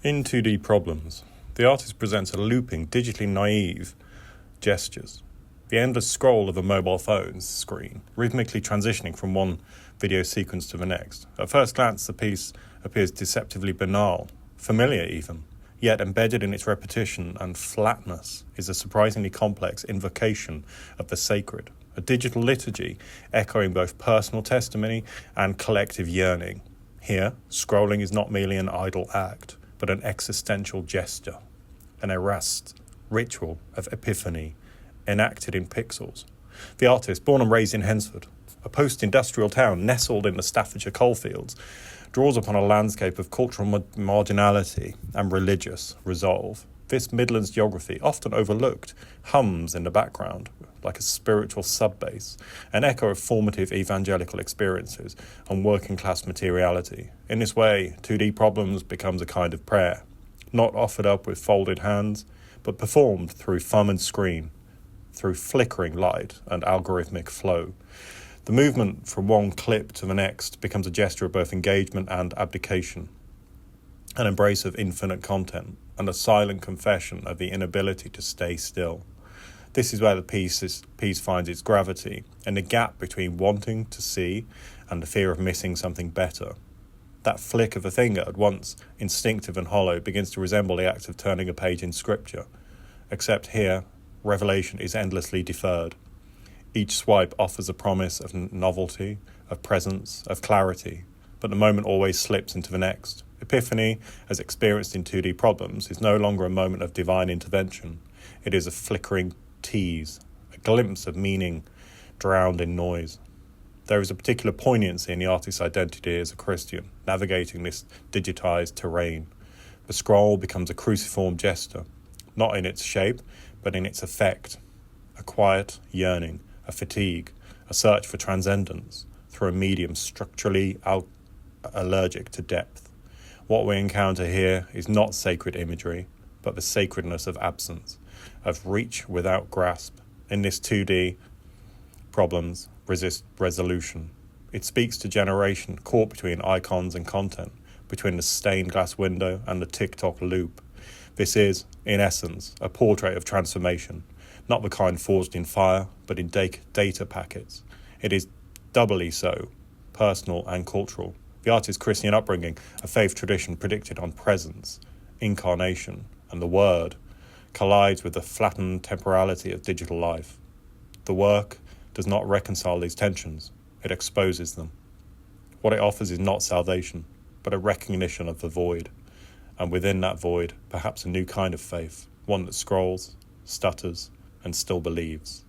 In 2D Problems, the artist presents a looping, digitally naive gestures. The endless scroll of a mobile phone's screen, rhythmically transitioning from one video sequence to the next. At first glance, the piece appears deceptively banal, familiar even, yet embedded in its repetition and flatness is a surprisingly complex invocation of the sacred, a digital liturgy echoing both personal testimony and collective yearning. Here, scrolling is not merely an idle act, but an existential gesture, an arrest, ritual of epiphany, enacted in pixels. The artist, born and raised in Hensford, a post-industrial town nestled in the Staffordshire coalfields, draws upon a landscape of cultural marginality and religious resolve. This Midlands geography, often overlooked, hums in the background like a spiritual sub-bass, an echo of formative evangelical experiences and working-class materiality. In this way, 2D Problems becomes a kind of prayer, not offered up with folded hands, but performed through thumb and screen, through flickering light and algorithmic flow. The movement from one clip to the next becomes a gesture of both engagement and abdication, an embrace of infinite content, and a silent confession of the inability to stay still. This is where the piece finds its gravity, in the gap between wanting to see and the fear of missing something better. That flick of a finger, at once instinctive and hollow, begins to resemble the act of turning a page in scripture, except here, revelation is endlessly deferred. Each swipe offers a promise of novelty, of presence, of clarity, but the moment always slips into the next. Epiphany, as experienced in 2D Problems, is no longer a moment of divine intervention. It is a flickering tease, a glimpse of meaning drowned in noise. There is a particular poignancy in the artist's identity as a Christian, navigating this digitized terrain. The scroll becomes a cruciform gesture, not in its shape, but in its effect, a quiet yearning, a fatigue, a search for transcendence through a medium structurally allergic to depth. What we encounter here is not sacred imagery, but the sacredness of absence, of reach without grasp. In this 2D Problems resist resolution. It speaks to generation caught between icons and content, between the stained glass window and the TikTok loop. This is, in essence, a portrait of transformation, not the kind forged in fire, but in data packets. It is doubly so, personal and cultural. The artist's Christian upbringing, a faith tradition predicted on presence, incarnation, and the word, collides with the flattened temporality of digital life. The work does not reconcile these tensions, it exposes them. What it offers is not salvation, but a recognition of the void, and within that void, perhaps a new kind of faith, one that scrolls, stutters, and still believes.